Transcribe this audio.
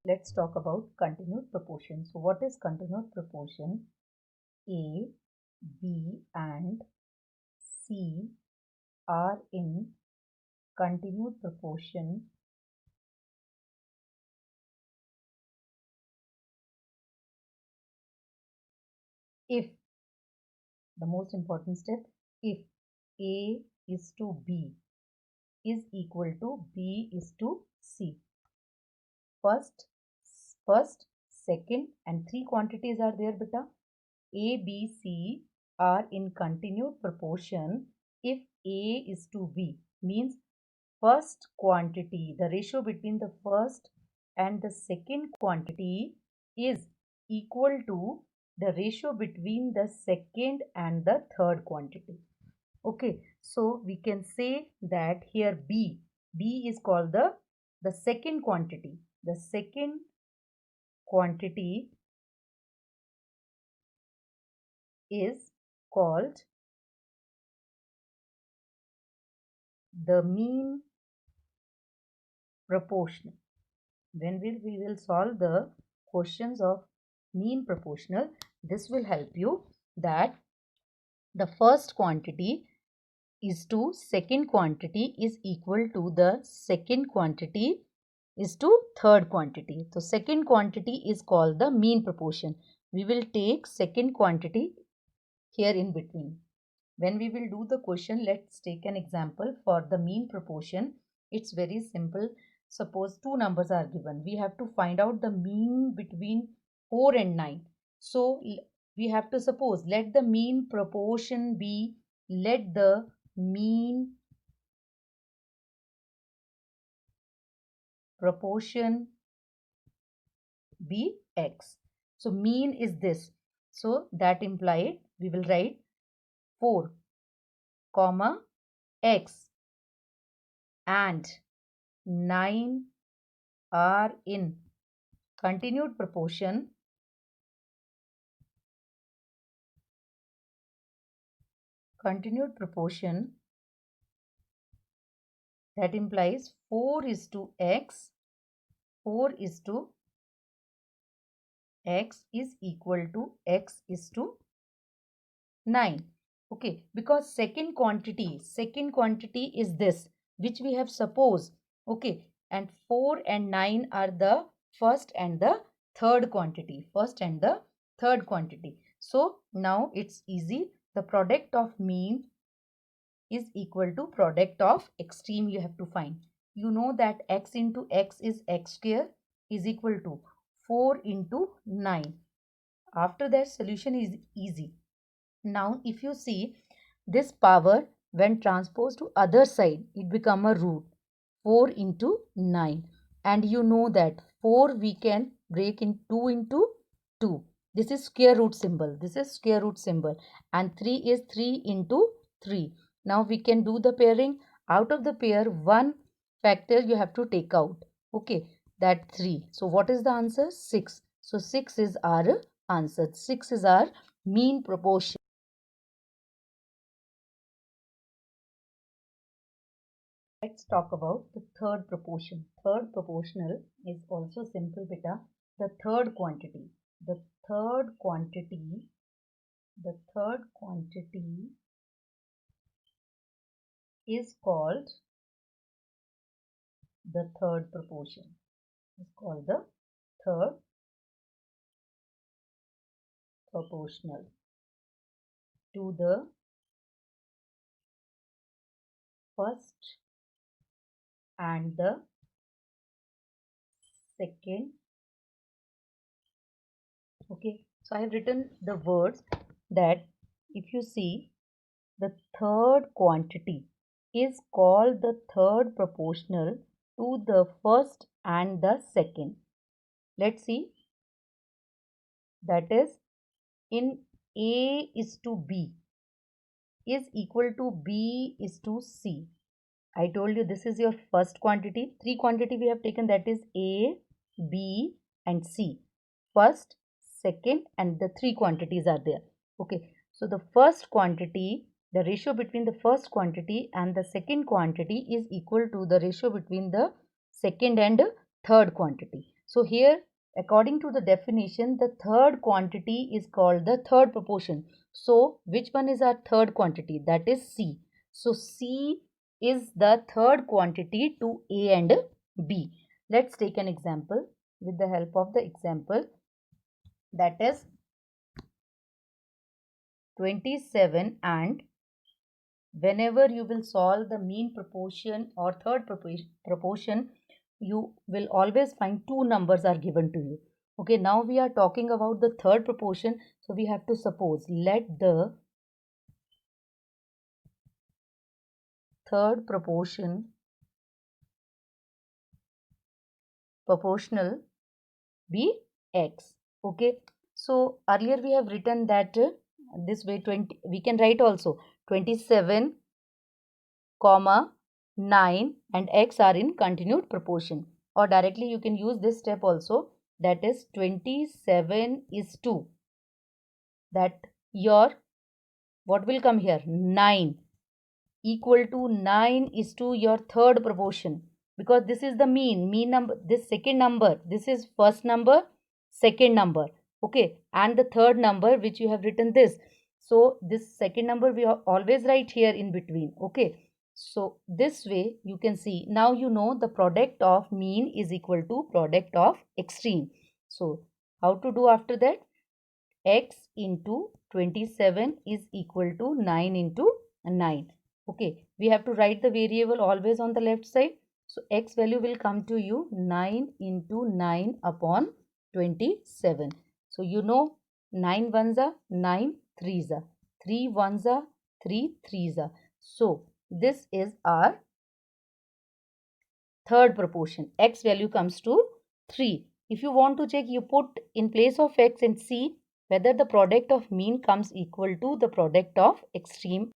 Let's talk about continued proportion. So what is continued proportion? A, B and C are in continued proportion if, the most important step, if A is to B is equal to B is to C. First, second and three quantities are there, beta. A, B, C are in continued proportion if A is to B, means first quantity, the ratio between the first and the second quantity is equal to the ratio between the second and the third quantity. Okay, so we can say that here B is called the second quantity. The second quantity is called the mean proportional. When we will solve the questions of mean proportional, this will help you that the first quantity is to second quantity is equal to the second quantity is to third quantity. So second quantity is called the mean proportion. We will take second quantity here in between. When we will do the question, let's take an example for the mean proportion. It's very simple. Suppose two numbers are given. We have to find out the mean between 4 and 9. So we have to suppose, let the mean proportion be, let the mean proportion be x. So mean is this. So that implied we will write 4 comma x and 9 are in continued proportion that implies 4 is to x, 4 is to x is equal to x is to 9. Okay, because second quantity is this which we have supposed. Okay, and 4 and 9 are the first and the third quantity, so now it's easy. The product of mean is equal to product of extreme. You have to find, you know that x into x is x square is equal to 4 into 9. After that, solution is easy. Now if you see this power, when transposed to other side, it become a root. 4 into 9, and you know that 4 we can break in 2 into 2. This is square root symbol, and 3 is 3 into 3. Now we can do the pairing. Out of the pair, one factor you have to take out. Okay, that 3. So what is the answer? 6. So 6 is our answer. 6 is our mean proportion. Let's talk about the third proportion. Third proportional is also simple, beta. The third quantity is called the third proportion. Is called the third proportional to the first and the second. Okay, so I have written the words that if you see, the third quantity is called the third proportional to the first and the second. Let's see, that is in A is to B is equal to B is to C. I told you this is your first quantity. Three quantity we have taken, that is A, B and C. First, second and the three quantities are there. Okay, so the first quantity, the ratio between the first quantity and the second quantity is equal to the ratio between the second and third quantity. So here, according to the definition, the third quantity is called the third proportion. So which one is our third quantity? That is C. So C is the third quantity to A and B. Let's take an example with the help of the example, that is 27, and whenever you will solve the mean proportion or third proportion, you will always find two numbers are given to you. Okay, now we are talking about the third proportion. So we have to suppose, let the third proportional be x. Okay, so earlier we have written that this way, 20 we can write also 27 comma 9 and x are in continued proportion, or directly you can use this step also, that is 27 is 2, that your what will come here, 9 equal to 9 is to your third proportion, because this is the mean number, this second number, this is first number, second number, okay, and the third number which you have written this. So this second number we always write here in between. Okay, so this way you can see, now you know the product of mean is equal to product of extreme. So how to do after that? X into 27 is equal to 9 into 9. Okay, we have to write the variable always on the left side. So x value will come to you 9 into 9 upon 27. So you know 9 ones are 9 threes are, 3 ones are 3 threes are. So this is our third proportion. X value comes to 3. If you want to check, you put in place of x and see whether the product of mean comes equal to the product of extreme